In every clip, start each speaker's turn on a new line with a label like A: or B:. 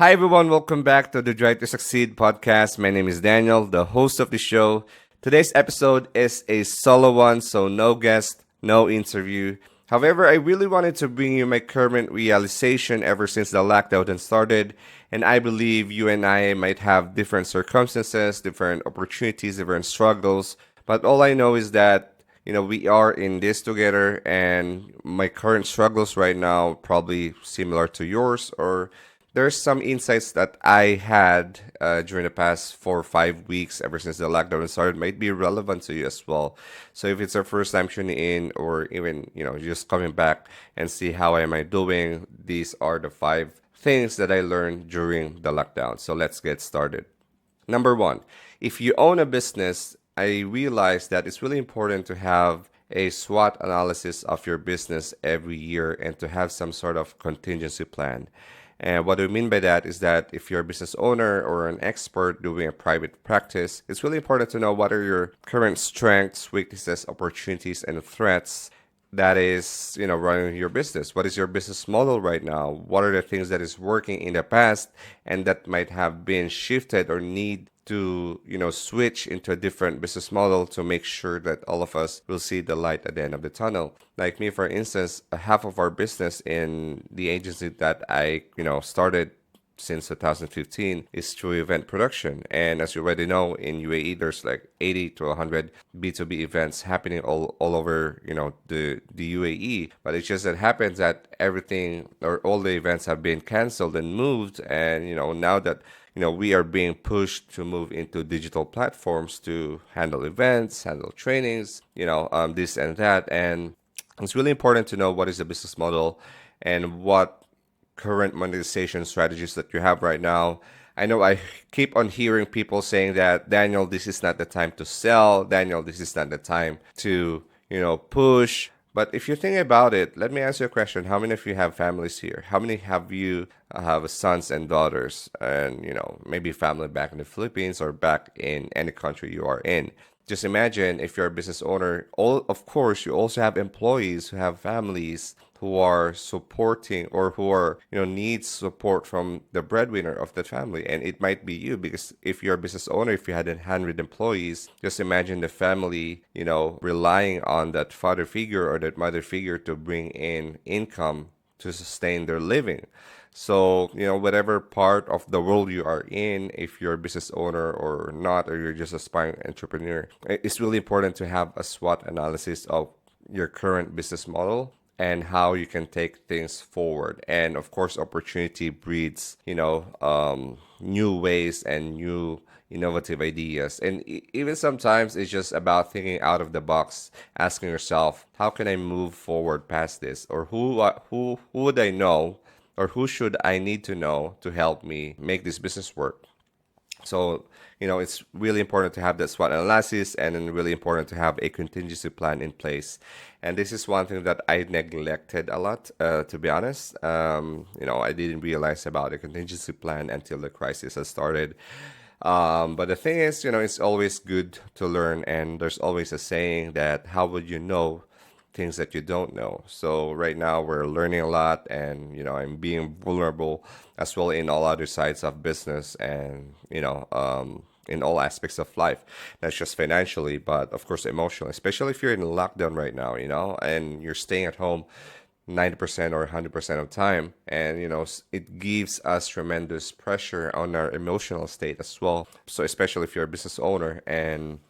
A: Hi, everyone. Welcome back to the Drive to Succeed podcast. My name is Daniel, the host of the show. Today's episode is a solo one, so no guest, no interview. However, I really wanted to bring you my current realization ever since the lockdown started. And I believe you and I might have different circumstances, different opportunities, different struggles. But all I know is that we are in this together, and my current struggles right now probably similar to yours, or there's some insights that I had during the past 4 or 5 weeks, ever since the lockdown started, might be relevant to you as well. So if it's our first time tuning in, or even just coming back and see how am I doing, these are the 5 things that I learned during the lockdown. So let's get started. Number one, if you own a business, I realized that it's really important to have a SWOT analysis of your business every year and to have some sort of contingency plan. And what I mean by that is that if you're a business owner or an expert doing a private practice, it's really important to know what are your current strengths, weaknesses, opportunities, and threats that is, running your business. What is your business model right now? What are the things that is working in the past and that might have been shifted or need to, switch into a different business model to make sure that all of us will see the light at the end of the tunnel. Like me, for instance, half of our business in the agency that I, started since 2015 is through event production. And as you already know, in UAE, there's like 80 to 100 B2B events happening all over, the UAE. But it just that happens that everything or all the events have been canceled and moved. And, now that we are being pushed to move into digital platforms to handle events, handle trainings, this and that. And it's really important to know what is the business model and what current monetization strategies that you have right now. I know I keep on hearing people saying that, Daniel, this is not the time to sell. Daniel, this is not the time to, push. But if you think about it, let me ask you a question. How many of you have families here? How many have you have sons and daughters and, maybe family back in the Philippines or back in any country you are in? Just imagine if you're a business owner, of course, you also have employees who have families who are supporting or who are, needs support from the breadwinner of the family. And it might be you, because if you're a business owner, if you had 100 employees, just imagine the family, relying on that father figure or that mother figure to bring in income to sustain their living. So, whatever part of the world you are in, if you're a business owner or not, or you're just aspiring entrepreneur, it's really important to have a SWOT analysis of your current business model and how you can take things forward. And of course, opportunity breeds, new ways and new innovative ideas. And even sometimes it's just about thinking out of the box, asking yourself, how can I move forward past this? Or who would I know, or who should I need to know to help me make this business work? So, it's really important to have that SWOT analysis, and then really important to have a contingency plan in place. And this is one thing that I neglected a lot, to be honest. I didn't realize about a contingency plan until the crisis has started. But the thing is, it's always good to learn, and there's always a saying that how would you know things that you don't know. So right now we're learning a lot, and I'm being vulnerable as well in all other sides of business, and in all aspects of life, not just financially, but of course emotionally, especially if you're in lockdown right now, and you're staying at home 90% or 100% of time. And it gives us tremendous pressure on our emotional state as well. So especially if you're a business owner and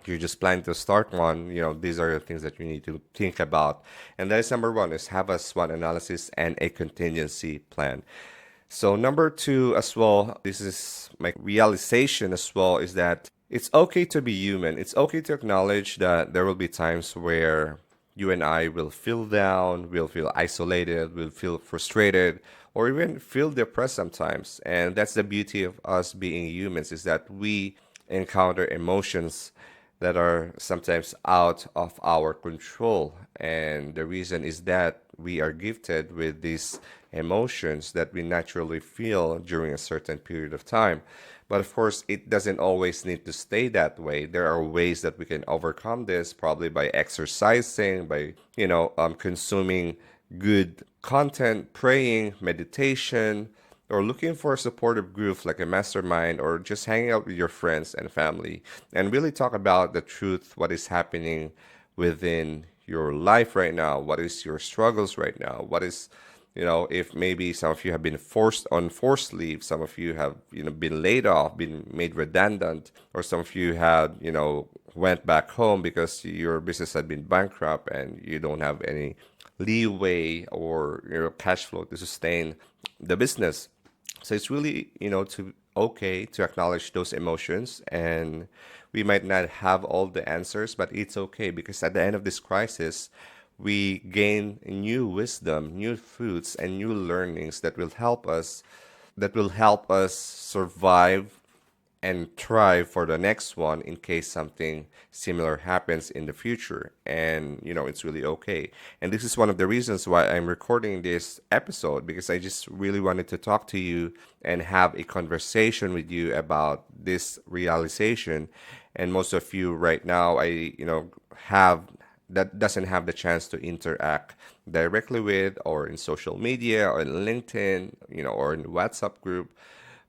A: you're just planning to start one, these are the things that you need to think about. And that is number one, is have a SWOT analysis and a contingency plan. So number two as well, this is my realization as well, is that it's okay to be human. It's okay to acknowledge that there will be times where you and I will feel down, will feel isolated, will feel frustrated, or even feel depressed sometimes. And that's the beauty of us being humans, is that we encounter emotions that are sometimes out of our control. And the reason is that we are gifted with these emotions that we naturally feel during a certain period of time. But of course, it doesn't always need to stay that way. There are ways that we can overcome this, probably by exercising, by, consuming good content, praying, meditation, or looking for a supportive group like a mastermind, or just hanging out with your friends and family and really talk about the truth, what is happening within your life right now, what is your struggles right now, what is, if maybe some of you have been forced on forced leave, some of you have, been laid off, been made redundant, or some of you had, went back home because your business had been bankrupt and you don't have any leeway or cash flow to sustain the business. So it's really, to okay to acknowledge those emotions, and we might not have all the answers, but it's okay because at the end of this crisis, we gain new wisdom, new fruits, and new learnings that will help us survive and try for the next one in case something similar happens in the future. And, it's really okay. And this is one of the reasons why I'm recording this episode, because I just really wanted to talk to you and have a conversation with you about this realization. And most of you right now, have that doesn't have the chance to interact directly with, or in social media, or in LinkedIn, or in WhatsApp group,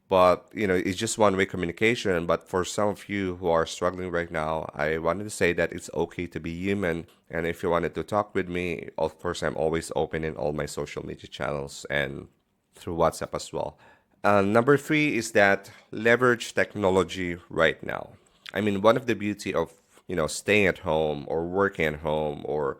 A: but it's just one-way communication. But for some of you who are struggling right now, I wanted to say that it's okay to be human. And if you wanted to talk with me, of course, I'm always open in all my social media channels and through WhatsApp as well. Number three is that leverage technology right now. I mean, one of the beauty of staying at home or working at home, or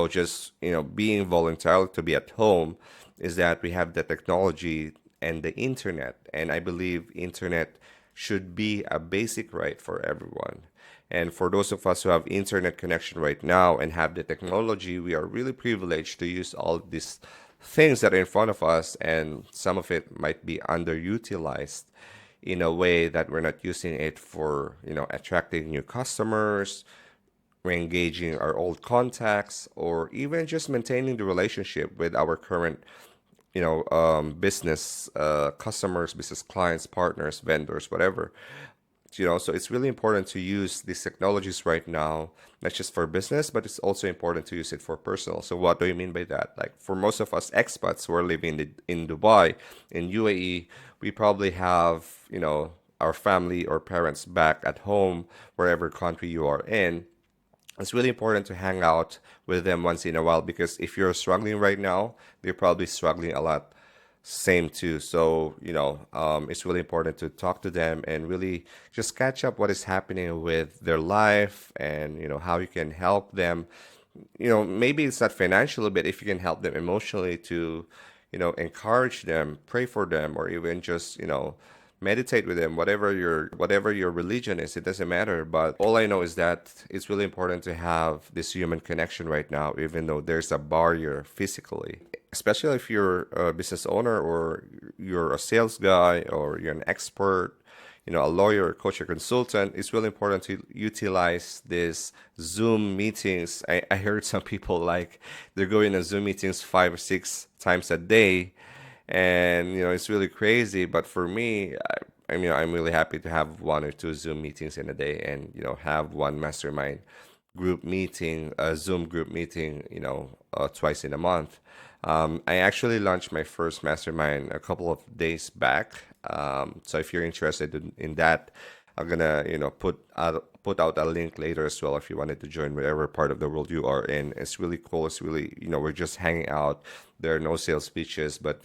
A: just being voluntarily to be at home, is that we have the technology and the internet. And I believe internet should be a basic right for everyone. And for those of us who have internet connection right now and have the technology, we are really privileged to use all these things that are in front of us, and some of it might be underutilized in a way that we're not using it for, attracting new customers, re-engaging our old contacts, or even just maintaining the relationship with our current business customers, business clients, partners, vendors, whatever. So it's really important to use these technologies right now, not just for business, but it's also important to use it for personal. So what do you mean by that? Like for most of us expats who are living in Dubai, in UAE, we probably have, our family or parents back at home, wherever country you are in. It's really important to hang out with them once in a while, because if you're struggling right now, they're probably struggling a lot same too. So, it's really important to talk to them and really just catch up what is happening with their life, and, how you can help them. Maybe it's not financially, but if you can help them emotionally to, encourage them, pray for them, or even just, meditate with them, whatever your religion is, it doesn't matter. But all I know is that it's really important to have this human connection right now, even though there's a barrier physically, especially if you're a business owner, or you're a sales guy, or you're an expert, a lawyer, a coach, or consultant. It's really important to utilize this Zoom meetings. I heard some people like they're going to Zoom meetings 5 or 6 times a day, and it's really crazy. But for me, I'm really happy to have 1 or 2 Zoom meetings in a day, and have one mastermind group meeting, a Zoom group meeting, twice in a month. I actually launched my first mastermind a couple of days back. So if you're interested in that, I'm gonna, put out a link later as well if you wanted to join whatever part of the world you are in. It's really cool. It's really, we're just hanging out. There are no sales pitches, but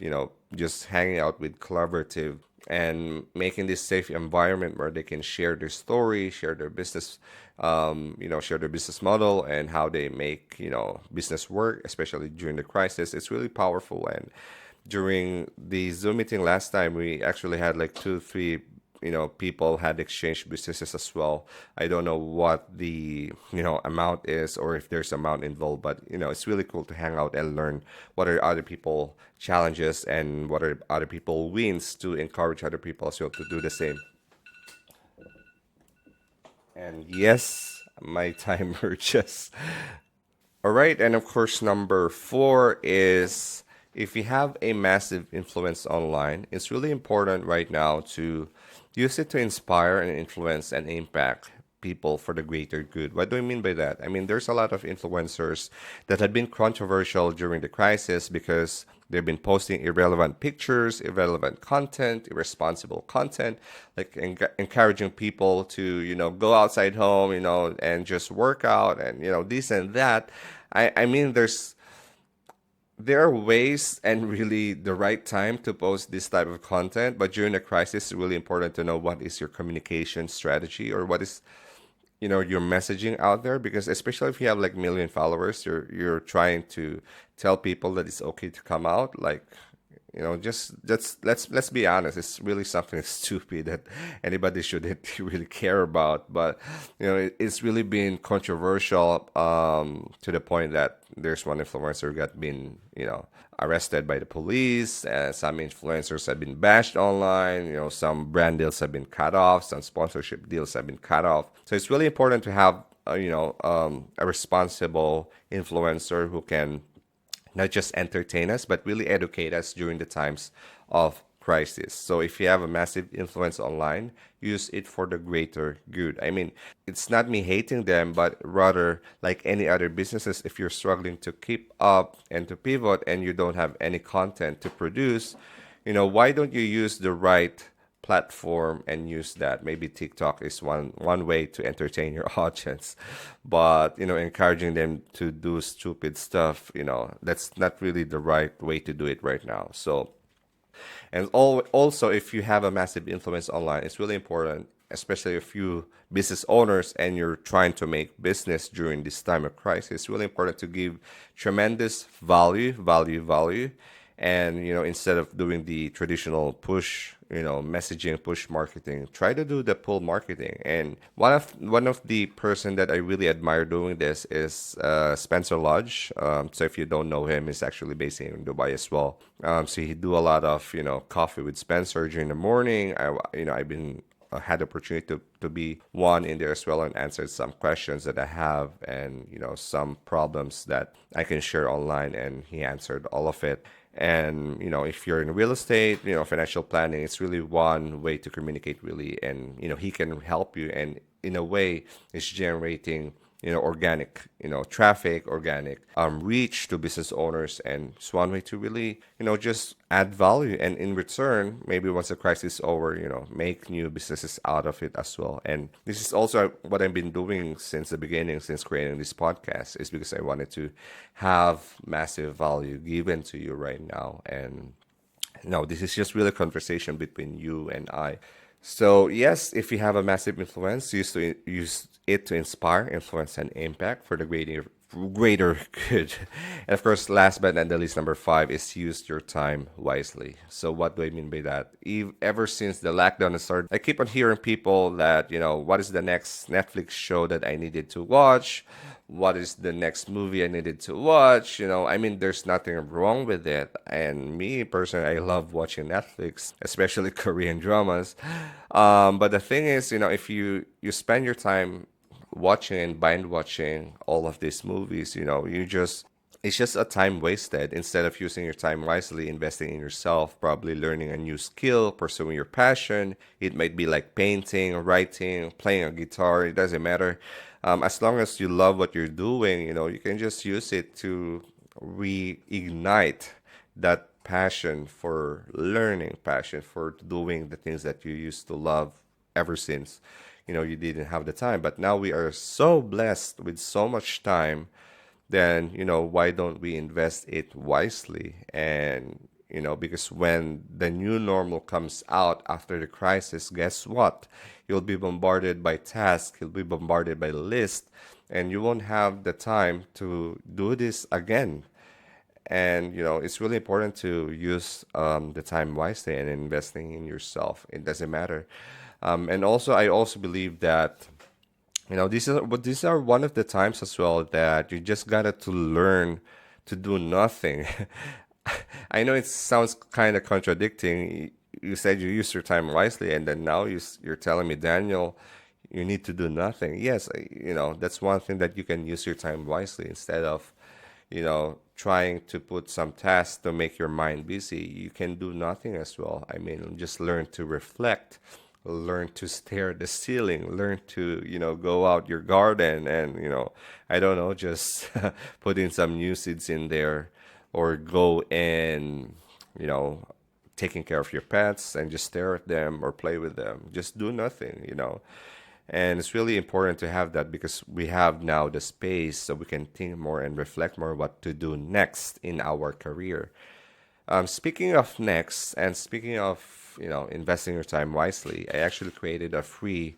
A: just hanging out with collaborative and making this safe environment where they can share their story, share their business, share their business model and how they make, business work, especially during the crisis. It's really powerful. And during the Zoom meeting last time, we actually had like 2, 3, people had exchanged businesses as well. I don't know what the, amount is, or if there's amount involved, but, it's really cool to hang out and learn what are other people challenges and what are other people wins, to encourage other people as well to do the same. And yes, my timer just. All right. And of course, number four is, if you have a massive influence online, it's really important right now to use it to inspire and influence and impact people for the greater good. What do I mean by that? I mean, there's a lot of influencers that had been controversial during the crisis because They've been posting irrelevant pictures, irrelevant content, irresponsible content, like encouraging people to, go outside home, and just work out and, this and that. I mean, there are ways and really the right time to post this type of content, but during a crisis, it's really important to know what is your communication strategy or what is your messaging out there, because especially if you have like million followers, you're trying to tell people that it's okay to come out, like, just let's be honest, it's really something stupid that anybody shouldn't really care about. But it's really been controversial, to the point that there's one influencer got been arrested by the police, and some influencers have been bashed online. Some brand deals have been cut off, some sponsorship deals have been cut off. So it's really important to have a responsible influencer who can not just entertain us, but really educate us during the times of crisis. So if you have a massive influence online, use it for the greater good. I mean, it's not me hating them, but rather like any other businesses, if you're struggling to keep up and to pivot and you don't have any content to produce, why don't you use the right platform and use that? Maybe TikTok is one way to entertain your audience, but encouraging them to do stupid stuff, that's not really the right way to do it right now. So, and also, if you have a massive influence online, it's really important, especially if you business owners and you're trying to make business during this time of crisis. It's really important to give tremendous value, and instead of doing the traditional push, messaging, push marketing, try to do the pull marketing. And one of the person that I really admire doing this is Spencer Lodge. So if you don't know him, he's actually based in Dubai as well. So he do a lot of coffee with Spencer during the morning. I've been had the opportunity to be one in there as well and answered some questions that I have, and some problems that I can share online, and he answered all of it. And if you're in real estate, financial planning, it's really one way to communicate really, and he can help you, and in a way it's generating organic traffic, organic reach to business owners, and it's one way to really just add value, and in return, maybe once the crisis is over, make new businesses out of it as well. And this is also what I've been doing since the beginning, since creating this podcast, is because I wanted to have massive value given to you right now. And no, this is just really a conversation between you and I. So yes, if you have a massive influence, use it to inspire, influence, and impact for the greater good. And of course, last but not the least, number 5 is use your time wisely. So what do I mean by that? Ever since the lockdown has started, I keep on hearing people that, what is the next Netflix show that I needed to watch? What is the next movie I needed to watch? I mean, there's nothing wrong with it. And me personally, I love watching Netflix, especially Korean dramas. But the thing is, if you spend your time watching and bind watching all of these movies, it's just a time wasted. Instead of using your time wisely, investing in yourself, probably learning a new skill, pursuing your passion. It might be like painting, writing, playing a guitar. It doesn't matter. As long as you love what you're doing, you can just use it to reignite that passion for learning, passion for doing the things that you used to love ever since you didn't have the time. But now we are so blessed with so much time, then why don't we invest it wisely? And because when the new normal comes out after the crisis, guess what? You'll be bombarded by tasks, you'll be bombarded by lists, and you won't have the time to do this again. And it's really important to use the time wisely and investing in yourself. It doesn't matter. And also, I also believe that these are one of the times as well that you just gotta to learn to do nothing. I know it sounds kind of contradicting. You said you use your time wisely, and then now you're telling me, Daniel, you need to do nothing. Yes, that's one thing that you can use your time wisely instead of, trying to put some tasks to make your mind busy. You can do nothing as well. I mean, just learn to reflect, learn to stare at the ceiling, learn to, go out your garden and, I don't know, just put in some new seeds in there. or go and, you know, taking care of your pets and just stare at them or play with them. Just do nothing, you know. And it's really important to have that because we have now the space so we can think more and reflect more what to do next in our career. Speaking of next, and speaking of, you know, investing your time wisely, I actually created a free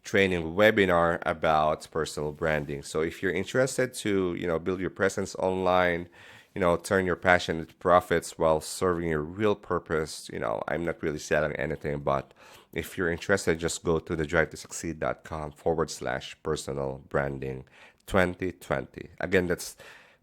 A: training webinar about personal branding. So if you're interested to, you know, build your presence online, you know, turn your passion into profits while serving your real purpose, you know, I'm not really selling anything, but if you're interested, just go to thedrive2succeed.com/personal branding 2020. Again, that's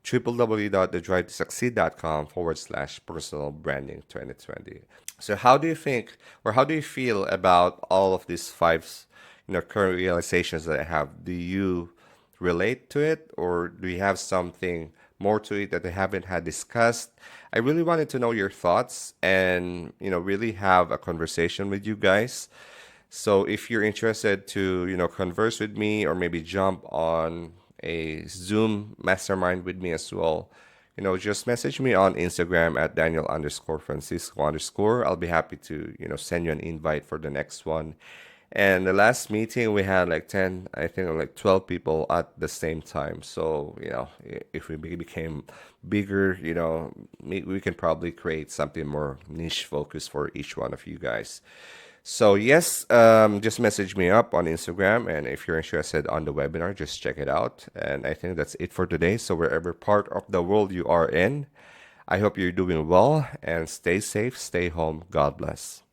A: www.thedrive2succeed.com/personal branding 2020. So how do you think, or how do you feel about all of these five, you know, current realizations that I have? Do you relate to it, or do you have something more to it that I haven't had discussed? I really wanted to know your thoughts and, you know, really have a conversation with you guys. So if you're interested to, you know, converse with me or maybe jump on a Zoom mastermind with me as well, you know, just message me on Instagram at Daniel underscore Francisco underscore. I'll be happy to, you know, send you an invite for the next one. And the last meeting we had like 10, I think like 12 people at the same time. So, you know, if we became bigger, you know, we can probably create something more niche focused for each one of you guys. So yes, just message me up on Instagram, and if you're interested on the webinar, just check it out. And I think that's it for today. So wherever part of the world you are in, I hope you're doing well and stay safe, stay home. God bless.